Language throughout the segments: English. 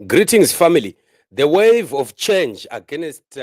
Greetings, family. The wave of change against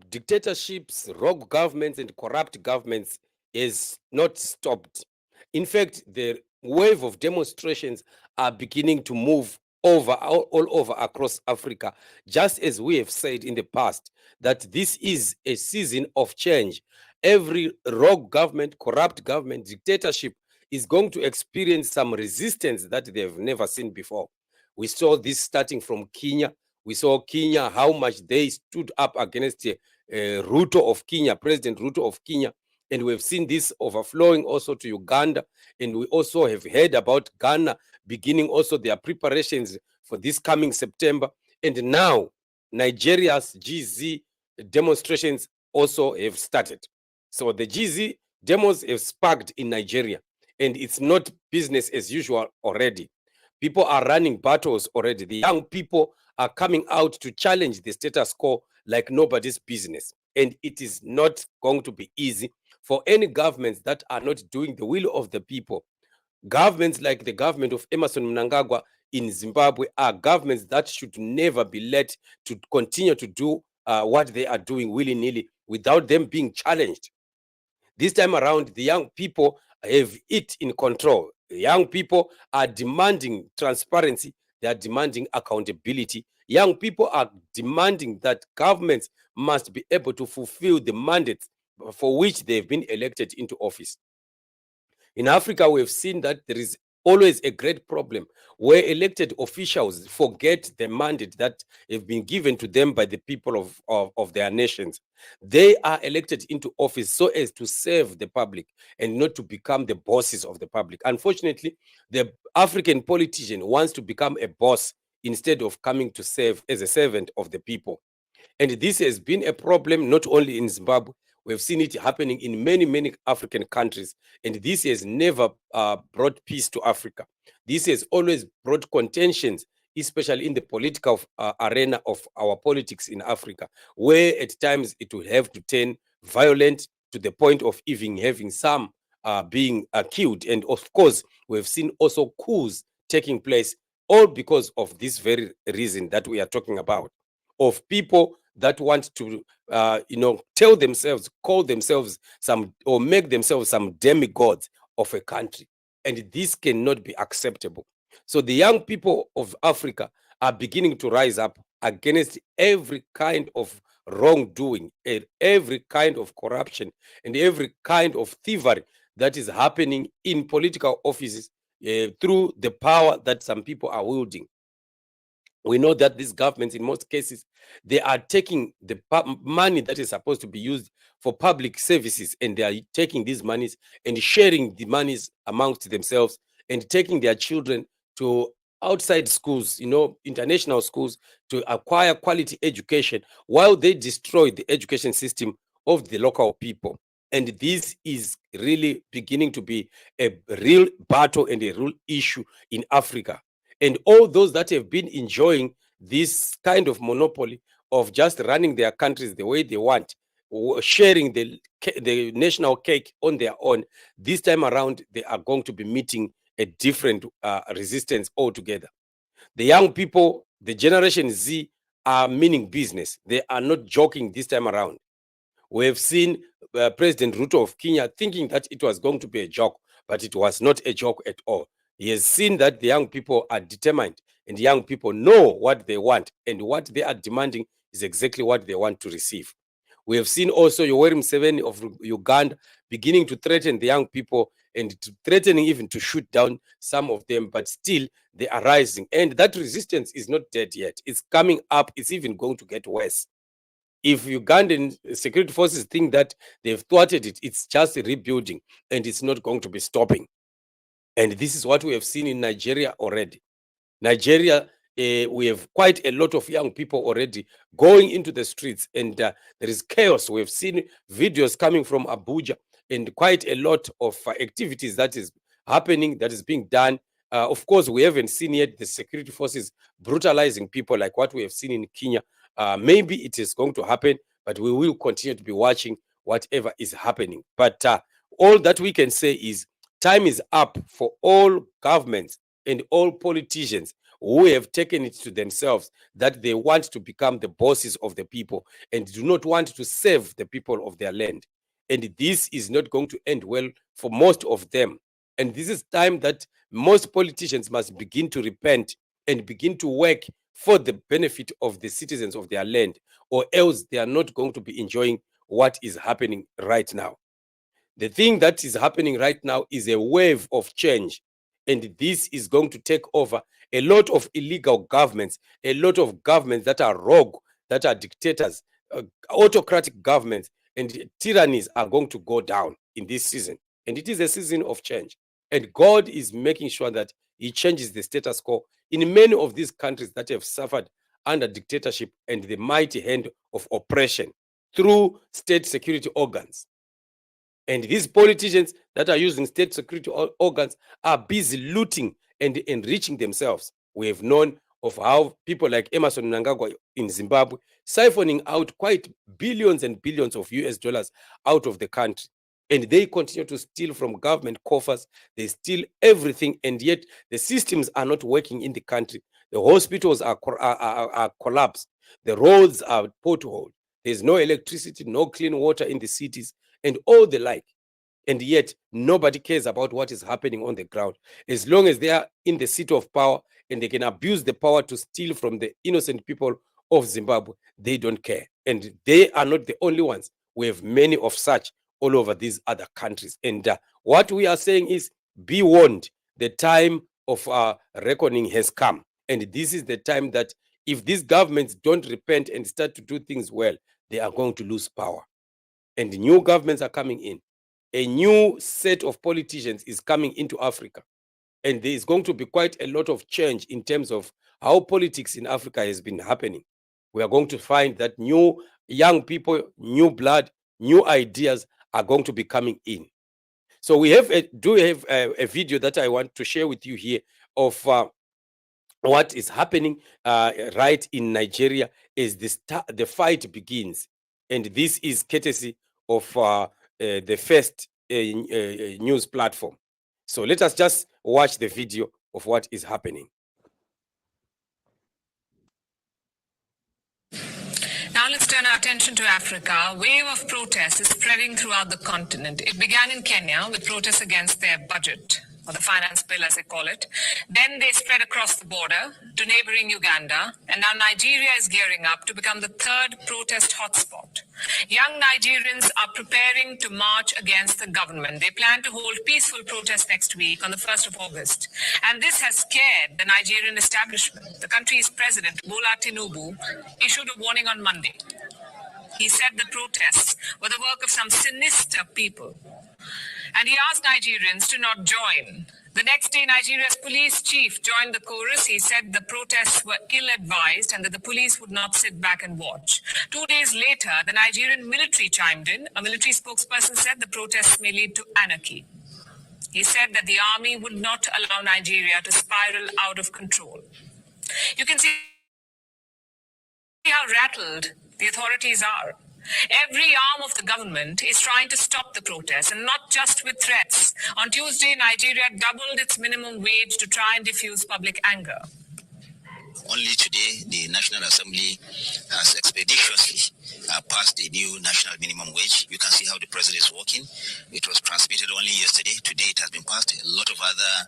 dictatorships, rogue governments, and corrupt governments is not stopped. In fact, the wave of demonstrations are beginning to move over all over across Africa, just as we have said in the past that this is a season of change. Every rogue government, corrupt government, dictatorship is going to experience some resistance that they have never seen before. We saw this starting from Kenya. We saw Kenya, how much they stood up against Ruto of Kenya, President Ruto of Kenya. And we've seen this overflowing also to Uganda. And we also have heard about Ghana beginning also their preparations for this coming September. And now Nigeria's GZ demonstrations also have started. So the GZ demos have sparked in Nigeria, and it's not business as usual already. People are running battles already. The young people are coming out to challenge the status quo like nobody's business. And it is not going to be easy for any governments that are not doing the will of the people. Governments like the government of Emerson Mnangagwa in Zimbabwe are governments that should never be let to continue to do what they are doing willy-nilly without them being challenged. This time around, the young people have it in control. The young people are demanding transparency. They are demanding accountability. Young people are demanding that governments must be able to fulfill the mandates for which they've been elected into office. In Africa, we've seen that there is always a great problem where elected officials forget the mandate that have been given to them by the people of their nations. They are elected into office so as to serve the public and not to become the bosses of the public. Unfortunately, the African politician wants to become a boss instead of coming to serve as a servant of the people. And this has been a problem not only in Zimbabwe. We've seen it happening in many, many African countries. And this has never brought peace to Africa. This has always brought contentions, especially in the political arena of our politics in Africa, where at times it will have to turn violent to the point of even having some being killed. And of course, we've seen also coups taking place, all because of this very reason that we are talking about, of people that want to tell themselves, call themselves some, or make themselves some demigods of a country. And this cannot be acceptable. So the young people of Africa are beginning to rise up against every kind of wrongdoing and every kind of corruption and every kind of thievery that is happening in political offices through the power that some people are wielding. We know that these governments, in most cases, they are taking the money that is supposed to be used for public services, and they are taking these monies and sharing the monies amongst themselves and taking their children to outside schools, international schools, to acquire quality education while they destroy the education system of the local people. And this is really beginning to be a real battle and a real issue in Africa. And all those that have been enjoying this kind of monopoly of just running their countries the way they want, sharing the national cake on their own, this time around, they are going to be meeting a different resistance altogether. The young people, the Generation Z, are meaning business. They are not joking this time around. We have seen President Ruto of Kenya thinking that it was going to be a joke, but it was not a joke at all. He has seen that the young people are determined and the young people know what they want, and what they are demanding is exactly what they want to receive. We have seen also Yoweri Museveni of Uganda beginning to threaten the young people and threatening even to shoot down some of them, but still they are rising. And that resistance is not dead yet. It's coming up. It's even going to get worse. If Ugandan security forces think that they've thwarted it, it's just rebuilding and it's not going to be stopping. And this is what we have seen in Nigeria already. Nigeria, we have quite a lot of young people already going into the streets, and there is chaos. We've seen videos coming from Abuja and quite a lot of activities that is happening, that is being done. Of course, we haven't seen yet the security forces brutalizing people like what we have seen in Kenya. Maybe it is going to happen, but we will continue to be watching whatever is happening. But all that we can say is time is up for all governments and all politicians who have taken it to themselves that they want to become the bosses of the people and do not want to serve the people of their land. And this is not going to end well for most of them. And this is time that most politicians must begin to repent and begin to work for the benefit of the citizens of their land, or else they are not going to be enjoying what is happening right now. The thing that is happening right now is a wave of change, and this is going to take over a lot of illegal governments, a lot of governments that are rogue, that are dictators, autocratic governments, and tyrannies are going to go down in this season. And it is a season of change. And God is making sure that He changes the status quo in many of these countries that have suffered under dictatorship and the mighty hand of oppression through state security organs. And these politicians that are using state security organs are busy looting and enriching themselves. We have known of how people like Emerson Mnangagwa in Zimbabwe siphoning out quite billions and billions of US dollars out of the country. And they continue to steal from government coffers. They steal everything, and yet the systems are not working in the country. The hospitals are collapsed. The roads are potholed. There's no electricity, no clean water in the cities, and all the like. And yet nobody cares about what is happening on the ground. As long as they are in the seat of power and they can abuse the power to steal from the innocent people of Zimbabwe, they don't care. And they are not the only ones. We have many of such all over these other countries. And what we are saying is, be warned. The time of reckoning has come. And this is the time that if these governments don't repent and start to do things well, they are going to lose power. And new governments are coming in. A new set of politicians is coming into Africa. And there is going to be quite a lot of change in terms of how politics in Africa has been happening. We are going to find that new young people, new blood, new ideas are going to be coming in. So we have a video that I want to share with you here of what is happening right in Nigeria as the fight begins. And this is courtesy of the first news platform. So let us just watch the video of what is happening. Now let's turn our attention to Africa. A wave of protests is spreading throughout the continent. It began in Kenya with protests against their budget, or the finance bill as they call it. Then they spread across the border to neighboring Uganda, and now Nigeria is gearing up to become the third protest hotspot. Young Nigerians are preparing to march against the government. They plan to hold peaceful protests next week on the 1st of August. And this has scared the Nigerian establishment. The country's president, Bola Tinubu, issued a warning on Monday. He said the protests were the work of some sinister people. And he asked Nigerians to not join. The next day, Nigeria's police chief joined the chorus. He said the protests were ill-advised and that the police would not sit back and watch. 2 days later, the Nigerian military chimed in. A military spokesperson said the protests may lead to anarchy. He said that the army would not allow Nigeria to spiral out of control. You can see how rattled the authorities are. Every arm of the government is trying to stop the protests, and not just with threats. On Tuesday, Nigeria doubled its minimum wage to try and diffuse public anger. Only today, the National Assembly has expeditiously passed the new national minimum wage. You can see how the president is working. It was transmitted only yesterday. Today, it has been passed. A lot of other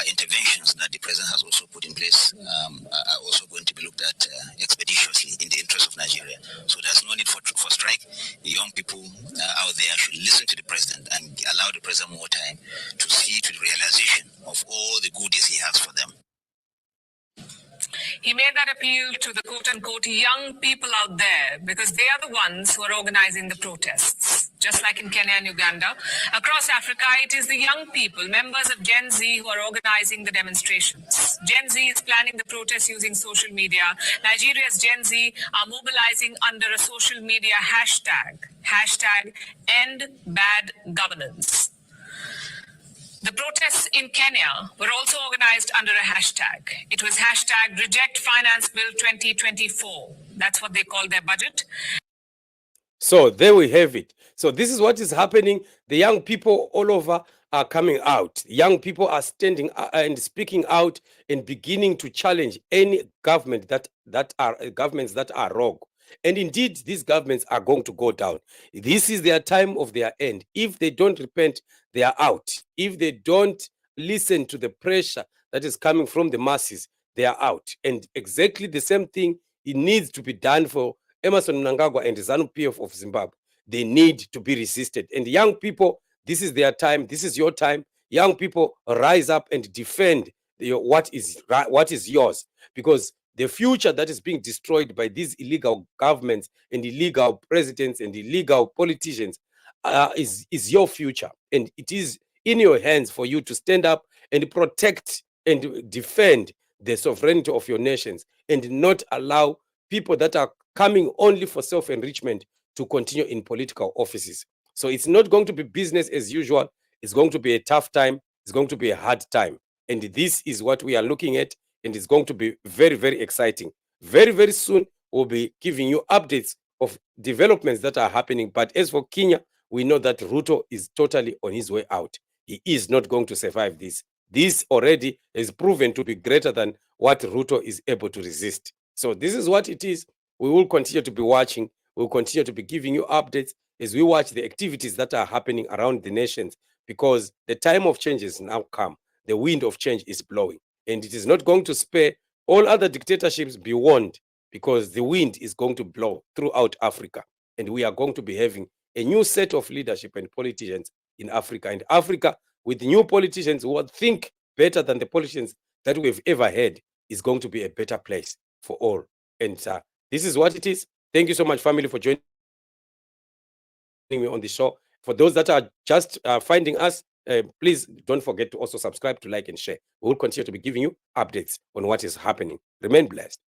interventions that the president has also put in place are also going to be looked at expeditiously in the interest of Nigeria. So there's no need for strike. The young people out there should listen to the president and allow the president more time to see to the realization of all the goodies he has for them. He made that appeal to the quote-unquote young people out there because they are the ones who are organizing the protests. Just like in Kenya and Uganda, across Africa, it is the young people, members of Gen Z, who are organizing the demonstrations. Gen Z is planning the protests using social media. Nigeria's Gen Z are mobilizing under a social media hashtag #EndBadGovernance. The protests in Kenya were also organized under a hashtag. It was hashtag Reject Finance Bill 2024. That's what they call their budget. So there we have it. So this is what is happening. The young people all over are coming out. Young people are standing and speaking out and beginning to challenge any government governments that are rogue. And indeed, these governments are going to go down. This is their time of their end. If they don't repent, they are out. If they don't listen to the pressure that is coming from the masses, they are out. And exactly the same thing, it needs to be done for Emerson Mnangagwa and ZANU-PF of Zimbabwe. They need to be resisted. And young people, this is their time. This is your time. Young people, rise up and defend what is yours, because the future that is being destroyed by these illegal governments and illegal presidents and illegal politicians is your future, and it is in your hands for you to stand up and protect and defend the sovereignty of your nations, and not allow people that are coming only for self-enrichment to continue in political offices. So it's not going to be business as usual. It's going to be a tough time. It's going to be a hard time. And this is what we are looking at. And it's going to be very, very exciting. Very, very soon, we'll be giving you updates of developments that are happening. But as for Kenya, we know that Ruto is totally on his way out. He is not going to survive this. This already is proven to be greater than what Ruto is able to resist. So this is what it is. We will continue to be watching. We'll continue to be giving you updates as we watch the activities that are happening around the nations, because the time of change is now come. The wind of change is blowing, and it is not going to spare all other dictatorships. Be warned, because the wind is going to blow throughout Africa, and we are going to be having a new set of leadership and politicians in Africa. And Africa, with new politicians who think better than the politicians that we've ever had, is going to be a better place for all. And this is what it is. Thank you so much, family, for joining me on the show. For those that are just finding us, please don't forget to also subscribe, to like, and share. We will continue to be giving you updates on what is happening. Remain blessed.